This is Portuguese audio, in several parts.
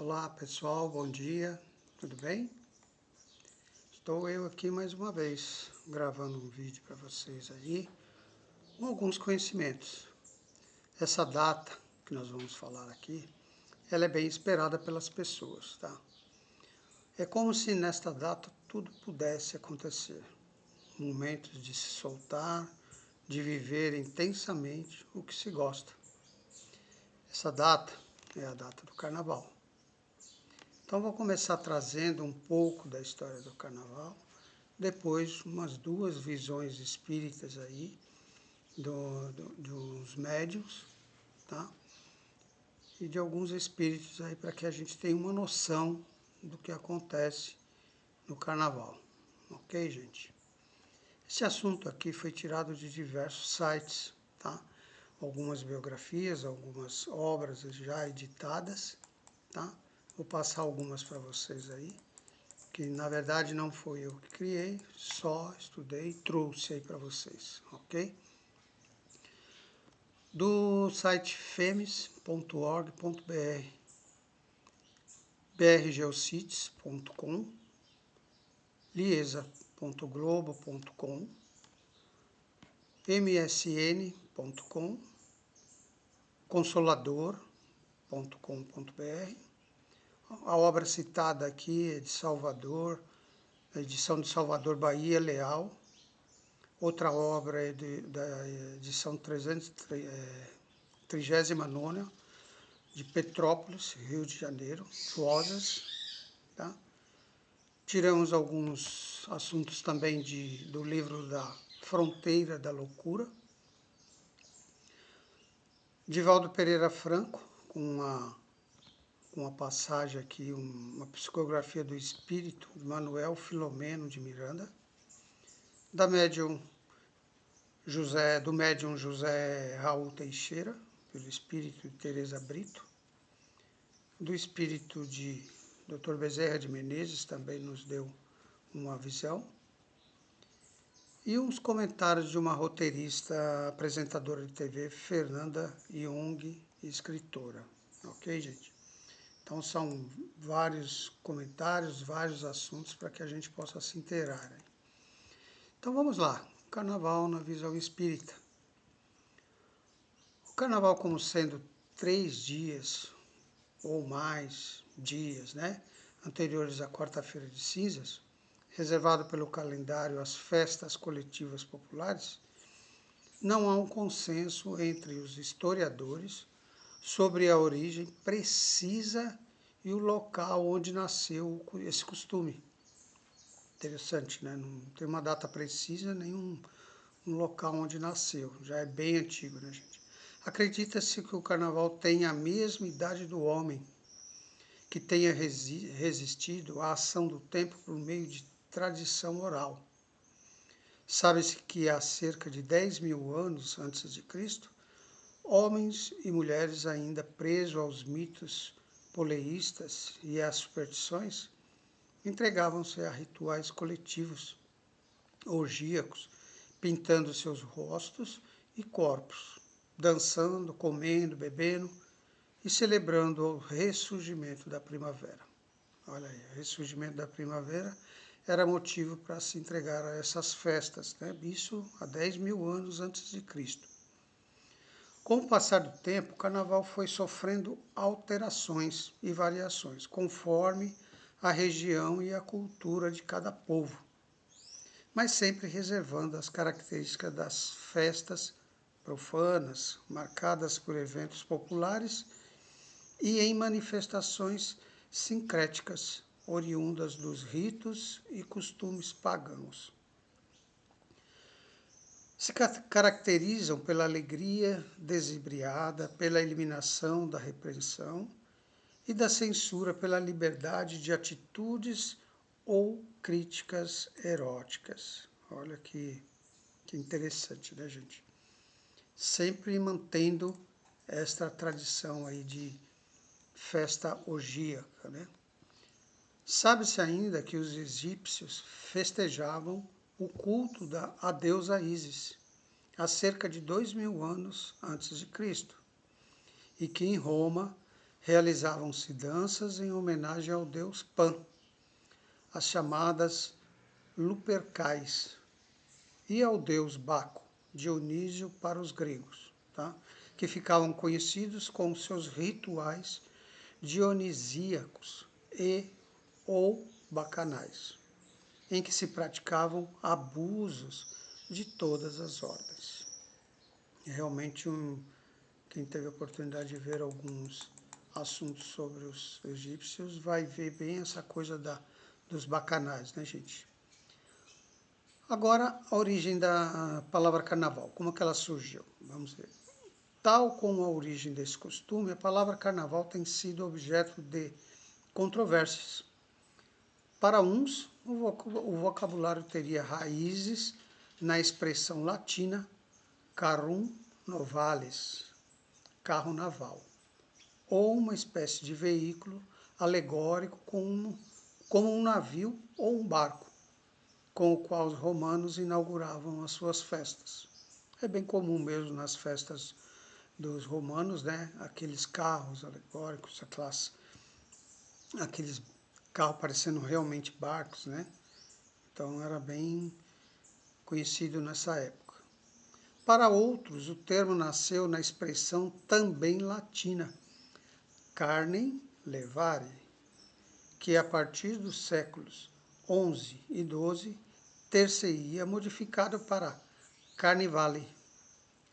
Olá pessoal, bom dia, tudo bem? Estou eu aqui mais uma vez gravando um vídeo para vocês aí com alguns conhecimentos. Essa data que nós vamos falar aqui, ela é bem esperada pelas pessoas, tá? É como se nesta data tudo pudesse acontecer. Momentos de se soltar, de viver intensamente o que se gosta. Essa data é a data do Carnaval. Então vou começar trazendo um pouco da história do Carnaval, depois umas duas visões espíritas aí, dos médiuns, tá? E de alguns espíritos aí para que a gente tenha uma noção do que acontece no Carnaval. Ok, gente? Esse assunto aqui foi tirado de diversos sites, tá? Algumas biografias, algumas obras já editadas, tá? Vou passar algumas para vocês aí, que na verdade não foi eu que criei, só estudei e trouxe aí para vocês, ok? Do site femes.org.br, brgeocities.com, liesa.globo.com, msn.com, consolador.com.br. A obra citada aqui é de Salvador, a edição de Salvador, Bahia, Leal. Outra obra é da edição 39ª, de Petrópolis, Rio de Janeiro, Rosas. Tá? Tiramos alguns assuntos também do livro da Fronteira da Loucura. Divaldo Pereira Franco, com uma passagem aqui, uma psicografia do espírito de Manuel Filomeno de Miranda. Do médium José Raul Teixeira, pelo espírito de Teresa Brito. Do espírito de Dr. Bezerra de Menezes, também nos deu uma visão. E uns comentários de uma roteirista, apresentadora de TV, Fernanda Jung, escritora. Ok, gente? Então são vários comentários, vários assuntos para que a gente possa se inteirar. Então vamos lá. Carnaval na visão espírita. O Carnaval, como sendo 3 dias ou mais dias, né, anteriores à quarta-feira de cinzas, reservado pelo calendário às festas coletivas populares, não há um consenso entre os historiadores sobre a origem precisa e o local onde nasceu esse costume. Interessante, né? Não tem uma data precisa, nem um local onde nasceu. Já é bem antigo, né, gente? Acredita-se que o Carnaval tem a mesma idade do homem, que tenha resistido à ação do tempo por meio de tradição oral. Sabe-se que há cerca de 10.000 anos antes de Cristo, homens e mulheres ainda presos aos mitos poleístas e às superstições, entregavam-se a rituais coletivos, orgíacos, pintando seus rostos e corpos, dançando, comendo, bebendo e celebrando o ressurgimento da primavera. Olha aí, o ressurgimento da primavera era motivo para se entregar a essas festas, né? Isso há 10.000 anos antes de Cristo. Com o passar do tempo, o Carnaval foi sofrendo alterações e variações, conforme a região e a cultura de cada povo, mas sempre reservando as características das festas profanas, marcadas por eventos populares e em manifestações sincréticas, oriundas dos ritos e costumes pagãos. Se caracterizam pela alegria desebriada, pela eliminação da repreensão e da censura, pela liberdade de atitudes ou críticas eróticas. Olha que interessante, né, gente? Sempre mantendo esta tradição aí de festa orgíaca, né? Sabe-se ainda que os egípcios festejavam o culto à deusa Ísis há cerca de 2.000 anos antes de Cristo, e que em Roma realizavam-se danças em homenagem ao deus Pan, as chamadas Lupercais, e ao deus Baco, Dionísio para os gregos, tá? Que ficavam conhecidos com seus rituais dionisíacos e ou bacanais, em que se praticavam abusos de todas as ordens. Realmente, quem teve a oportunidade de ver alguns assuntos sobre os egípcios vai ver bem essa coisa dos bacanais, né, gente? Agora, a origem da palavra carnaval, como que ela surgiu? Vamos ver. Tal como a origem desse costume, a palavra carnaval tem sido objeto de controvérsias. Para uns, o vocabulário teria raízes na expressão latina carrum novalis, carro naval, ou uma espécie de veículo alegórico como um navio ou um barco, com o qual os romanos inauguravam as suas festas. É bem comum mesmo nas festas dos romanos, né? Aqueles carros alegóricos, aqueles carros parecendo realmente barcos, né? Então era bem conhecido nessa época. Para outros, o termo nasceu na expressão também latina, carnem levare, que a partir dos séculos XI e XII ter-se-ia modificado para carnivale,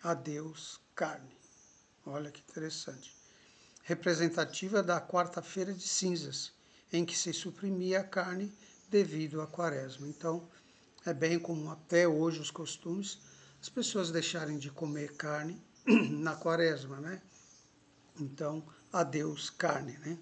adeus carne. Olha que interessante. Representativa da quarta-feira de cinzas, em que se suprimia a carne devido à quaresma. Então, é bem comum até hoje os costumes, as pessoas deixarem de comer carne na quaresma, né? Então, adeus carne, né?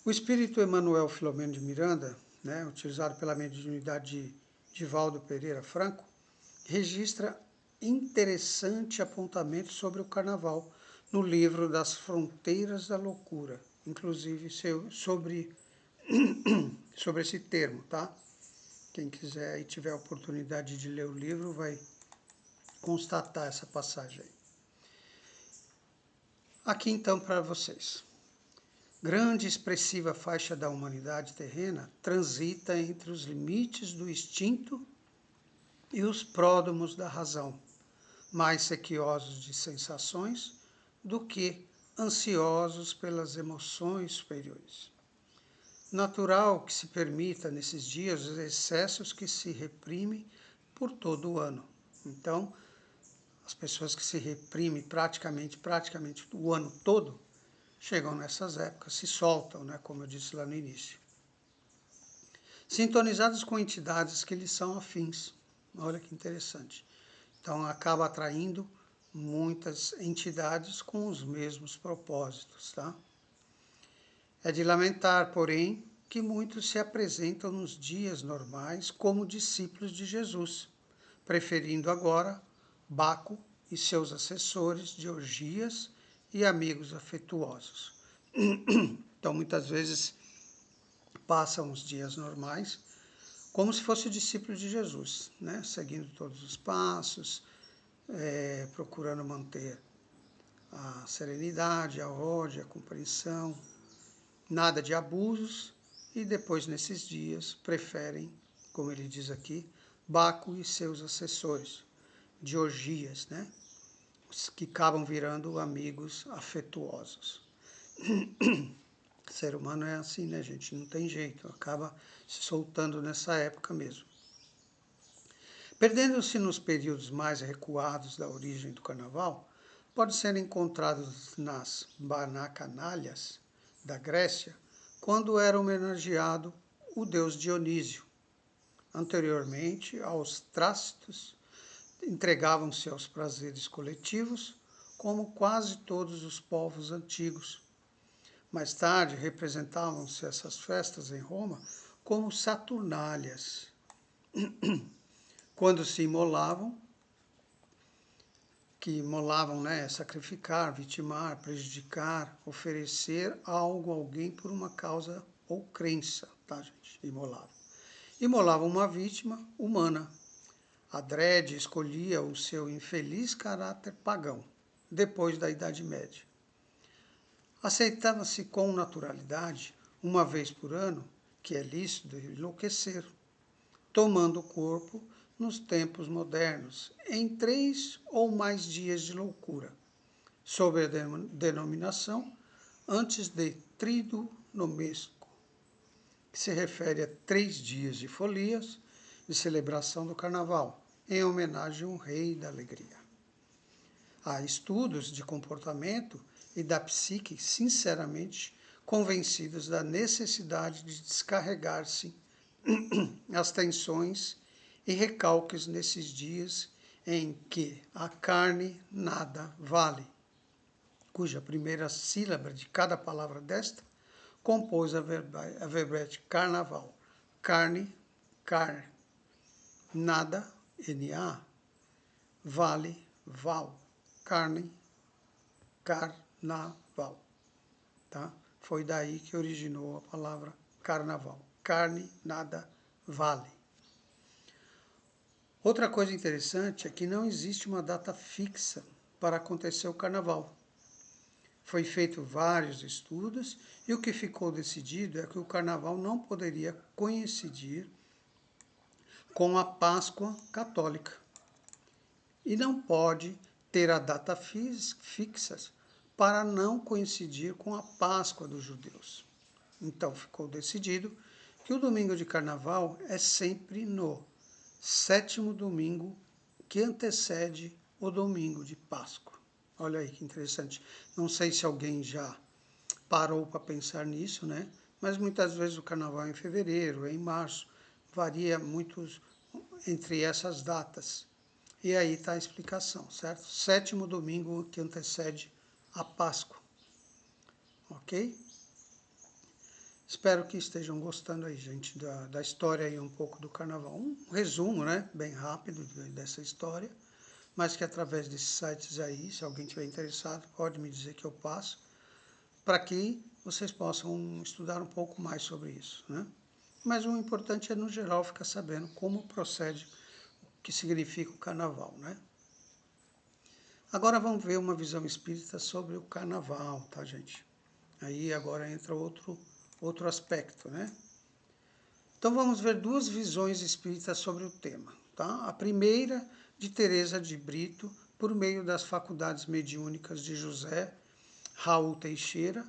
O espírito Emanuel Filomeno de Miranda, né, utilizado pela mediunidade de Valdo Pereira Franco, registra interessante apontamento sobre o carnaval no livro Das Fronteiras da Loucura, inclusive sobre esse termo, tá? Quem quiser e tiver a oportunidade de ler o livro vai constatar essa passagem aí. Aqui então para vocês. Grande e expressiva faixa da humanidade terrena transita entre os limites do instinto e os pródromos da razão, mais sequiosos de sensações do que ansiosos pelas emoções superiores. Natural que se permita nesses dias os excessos que se reprimem por todo o ano. Então, as pessoas que se reprimem praticamente o ano todo, chegam nessas épocas, se soltam, né, como eu disse lá no início. Sintonizados com entidades que lhes são afins. Olha que interessante. Então, acaba atraindo muitas entidades com os mesmos propósitos, tá? É de lamentar, porém, que muitos se apresentam nos dias normais como discípulos de Jesus, preferindo agora Baco e seus assessores de orgias e amigos afetuosos. Então, muitas vezes, passam os dias normais como se fosse discípulo de Jesus, né? Seguindo todos os passos, procurando manter a serenidade, a ordem, a compreensão, nada de abusos, e depois, nesses dias, preferem, como ele diz aqui, Baco e seus assessores, de orgias, né? Que acabam virando amigos afetuosos. O ser humano é assim, né, gente? Não tem jeito, acaba se soltando nessa época mesmo. Perdendo-se nos períodos mais recuados da origem do carnaval, pode ser encontrados nas banacanalhas da Grécia, quando era homenageado o deus Dionísio. Anteriormente aos trácitos, entregavam-se aos prazeres coletivos, como quase todos os povos antigos. Mais tarde, representavam-se essas festas em Roma como saturnálias, quando se imolavam, né, sacrificar, vitimar, prejudicar, oferecer algo a alguém por uma causa ou crença, tá, gente? Imolavam uma vítima humana. Adrede escolhia o seu infeliz caráter pagão, depois da Idade Média. Aceitava-se com naturalidade, uma vez por ano, que é lícito enlouquecer, tomando o corpo nos tempos modernos, em 3 ou mais dias de loucura, sob a denominação antes de Tríduo Nomesco, que se refere a 3 dias de folias de celebração do carnaval, em homenagem ao rei da alegria. Há estudos de comportamento e da psique sinceramente convencidos da necessidade de descarregar-se as tensões e recalques nesses dias em que a carne nada vale, cuja primeira sílaba de cada palavra desta compôs a verbete carnaval. Carne, car, nada, na, vale, val, carne, carnaval. Tá? Foi daí que originou a palavra carnaval. Carne, nada, vale. Outra coisa interessante é que não existe uma data fixa para acontecer o carnaval. Foi feito vários estudos e o que ficou decidido é que o carnaval não poderia coincidir com a Páscoa católica e não pode ter a data fixa para não coincidir com a Páscoa dos judeus. Então ficou decidido que o domingo de carnaval é sempre no 7º domingo que antecede o domingo de Páscoa. Olha aí que interessante. Não sei se alguém já parou para pensar nisso, né? Mas muitas vezes o carnaval é em fevereiro, é em março, varia muito entre essas datas. E aí está a explicação, certo? 7º domingo que antecede a Páscoa. Ok? Espero que estejam gostando aí, gente, da história aí um pouco do carnaval. Um resumo, né? Bem rápido dessa história. Mas que através desses sites aí, se alguém tiver interessado, pode me dizer que eu passo, para que vocês possam estudar um pouco mais sobre isso, né? Mas o importante é, no geral, ficar sabendo como procede, o que significa o carnaval, né? Agora vamos ver uma visão espírita sobre o carnaval, tá, gente? Aí agora entra outro aspecto, né? Então vamos ver 2 visões espíritas sobre o tema, tá? A primeira de Teresa de Brito, por meio das faculdades mediúnicas de José Raul Teixeira,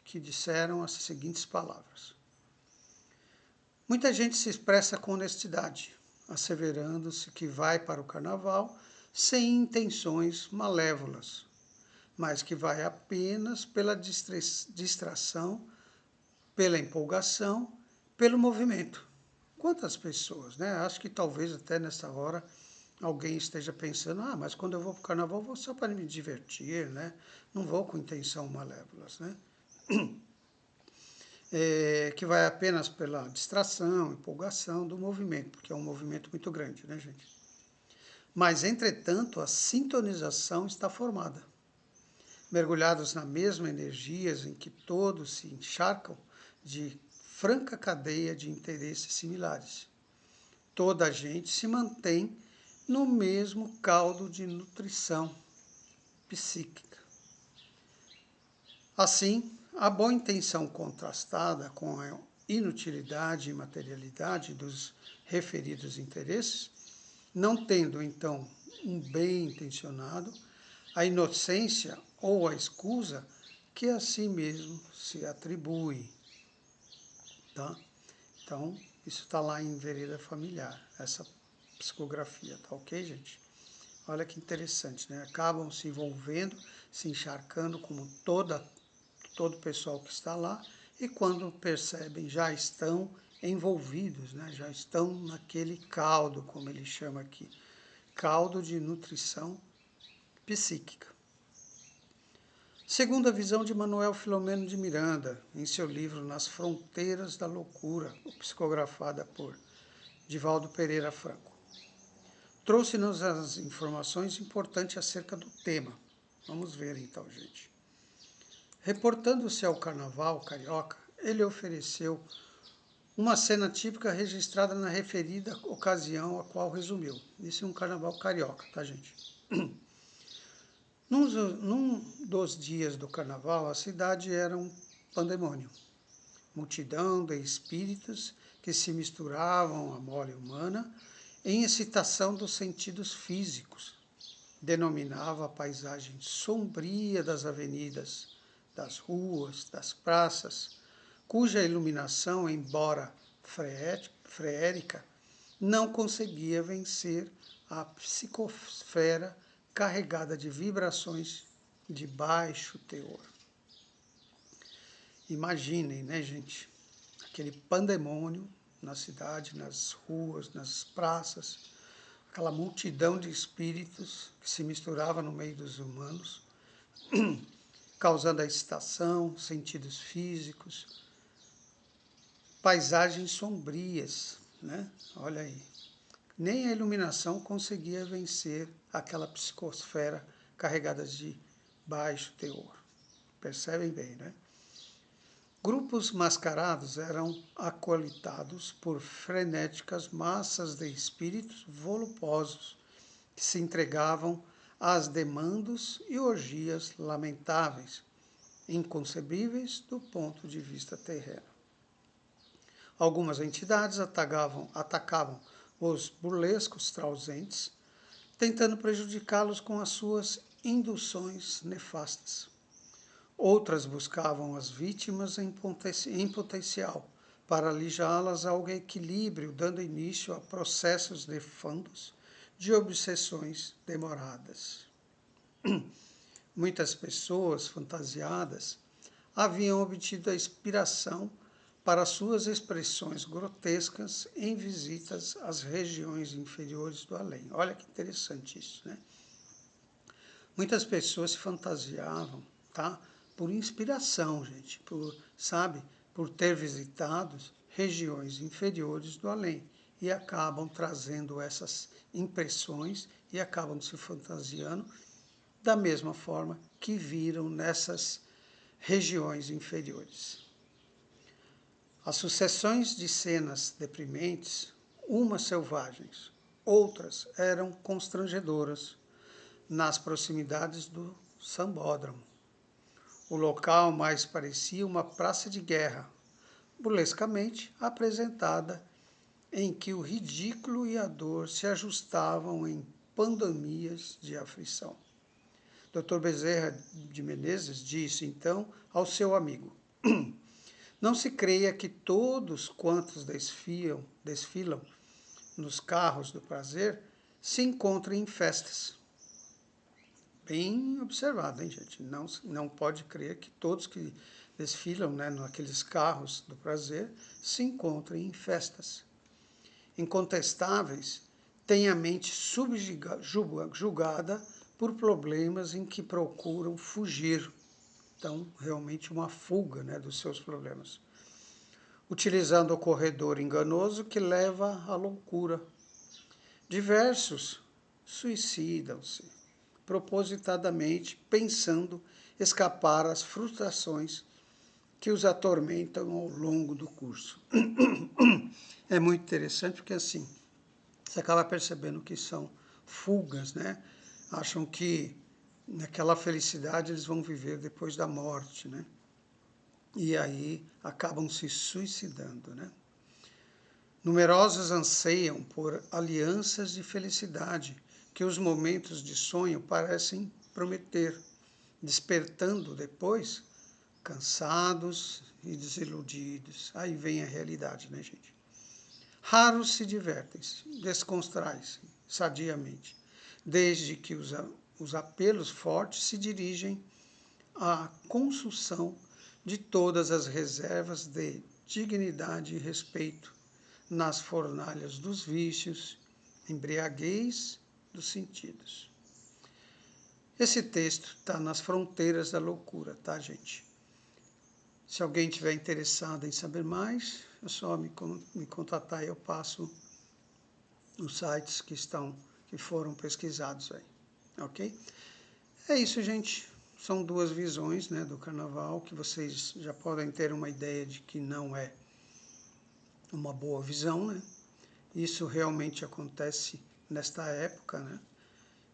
que disseram as seguintes palavras: muita gente se expressa com honestidade, asseverando-se que vai para o carnaval sem intenções malévolas, mas que vai apenas pela distração, pela empolgação, pelo movimento. Quantas pessoas, né? Acho que talvez até nessa hora alguém esteja pensando, mas quando eu vou para o carnaval vou só para me divertir, né? Não vou com intenção malévolas, né? Que vai apenas pela distração, empolgação do movimento, porque é um movimento muito grande, né, gente? Mas, entretanto, a sintonização está formada. Mergulhados na mesma energias em que todos se encharcam de franca cadeia de interesses similares. Toda a gente se mantém no mesmo caldo de nutrição psíquica. Assim, a boa intenção contrastada com a inutilidade e materialidade dos referidos interesses, não tendo então um bem intencionado, a inocência ou a escusa que a si mesmo se atribui. Tá? Então, isso está lá em Vereda Familiar, essa psicografia, tá ok, gente? Olha que interessante, né? Acabam se envolvendo, se encharcando como todo o pessoal que está lá, e quando percebem já estão envolvidos, né? Já estão naquele caldo, como ele chama aqui, caldo de nutrição psíquica. Segundo a visão de Manuel Filomeno de Miranda, em seu livro Nas Fronteiras da Loucura, psicografada por Divaldo Pereira Franco, trouxe-nos as informações importantes acerca do tema. Vamos ver então, gente. Reportando-se ao carnaval carioca, ele ofereceu uma cena típica registrada na referida ocasião a qual resumiu. Isso é um carnaval carioca, tá, gente? Num dos dias do carnaval, a cidade era um pandemônio. Multidão de espíritos que se misturavam à mole humana em excitação dos sentidos físicos. Denominava a paisagem sombria das avenidas, das ruas, das praças, cuja iluminação, embora freérica, não conseguia vencer a psicosfera carregada de vibrações de baixo teor. Imaginem, né, gente, aquele pandemônio na cidade, nas ruas, nas praças, aquela multidão de espíritos que se misturava no meio dos humanos, causando a excitação, sentidos físicos, paisagens sombrias, né? Olha aí. Nem a iluminação conseguia vencer aquela psicosfera carregada de baixo teor. Percebem bem, né? Grupos mascarados eram acolitados por frenéticas massas de espíritos voluptuosos que se entregavam às demandas e orgias lamentáveis, inconcebíveis do ponto de vista terreno. Algumas entidades atacavam os burlescos trauzentes, tentando prejudicá-los com as suas induções nefastas. Outras buscavam as vítimas em potencial para alijá-las ao equilíbrio, dando início a processos nefandos de obsessões demoradas. Muitas pessoas fantasiadas haviam obtido a inspiração para suas expressões grotescas em visitas às regiões inferiores do além. Olha que interessante isso, né? Muitas pessoas se fantasiavam, tá? Por inspiração, gente, por ter visitado regiões inferiores do além e acabam trazendo essas impressões e acabam se fantasiando da mesma forma que viram nessas regiões inferiores. As sucessões de cenas deprimentes, umas selvagens, outras eram constrangedoras, nas proximidades do sambódromo. O local mais parecia uma praça de guerra, burlescamente apresentada, em que o ridículo e a dor se ajustavam em pandemias de aflição. Dr. Bezerra de Menezes disse, então, ao seu amigo, não se creia que todos quantos desfilam nos carros do prazer se encontrem em festas. Bem observado, hein, gente? Não pode crer que todos que desfilam, né, naqueles carros do prazer se encontrem em festas. Incontestáveis, têm a mente subjugada por problemas em que procuram fugir. Então, realmente uma fuga, né, dos seus problemas. Utilizando o corredor enganoso que leva à loucura. Diversos suicidam-se propositadamente, pensando escapar às frustrações que os atormentam ao longo do curso. É muito interessante porque assim, você acaba percebendo que são fugas, né? Acham que naquela felicidade eles vão viver depois da morte, né? E aí acabam se suicidando, né? Numerosos anseiam por alianças de felicidade que os momentos de sonho parecem prometer, despertando depois cansados e desiludidos. Aí vem a realidade, né, gente? Raros se divertem, descontraem-se sadiamente, desde que os apelos fortes se dirigem à consulção de todas as reservas de dignidade e respeito nas fornalhas dos vícios, embriaguez dos sentidos. Esse texto está nas fronteiras da loucura, tá, gente? Se alguém tiver interessado em saber mais, é só me contatar e eu passo os sites que foram pesquisados aí, ok? É isso, gente. São duas visões, né, do carnaval que vocês já podem ter uma ideia de que não é uma boa visão, né? Isso realmente acontece nesta época, né?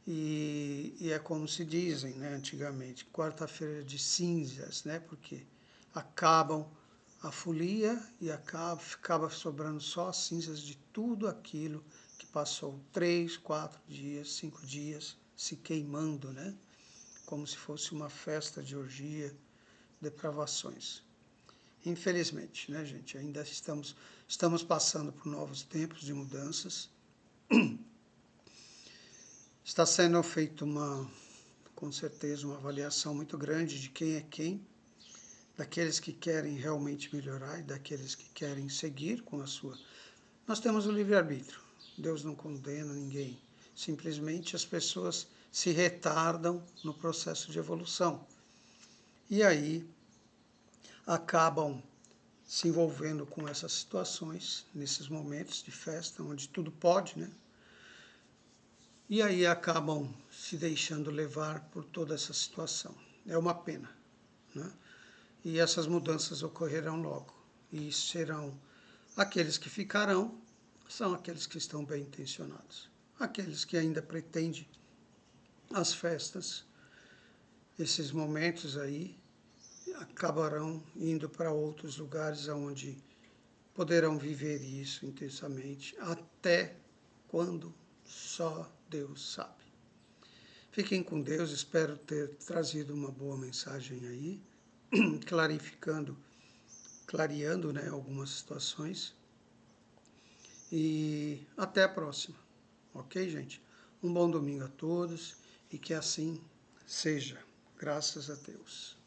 E é como se dizem, né, antigamente, quarta-feira de cinzas, né, porque acabam a folia e acaba sobrando só as cinzas de tudo aquilo que passou 3, 4 dias, 5 dias se queimando, né, como se fosse uma festa de orgia, depravações. Infelizmente, né, gente, ainda estamos passando por novos tempos de mudanças. Está sendo feita com certeza, uma avaliação muito grande de quem é quem, daqueles que querem realmente melhorar e daqueles que querem seguir com a sua. Nós temos o livre-arbítrio. Deus não condena ninguém. Simplesmente as pessoas se retardam no processo de evolução. E aí acabam se envolvendo com essas situações, nesses momentos de festa, onde tudo pode, né? E aí acabam se deixando levar por toda essa situação. É uma pena, né? E essas mudanças ocorrerão logo. E serão aqueles que ficarão, são aqueles que estão bem intencionados. Aqueles que ainda pretendem as festas, esses momentos aí, acabarão indo para outros lugares onde poderão viver isso intensamente, até quando só Deus sabe. Fiquem com Deus, espero ter trazido uma boa mensagem aí, clareando, né, algumas situações. E até a próxima, ok, gente? Um bom domingo a todos e que assim seja, graças a Deus.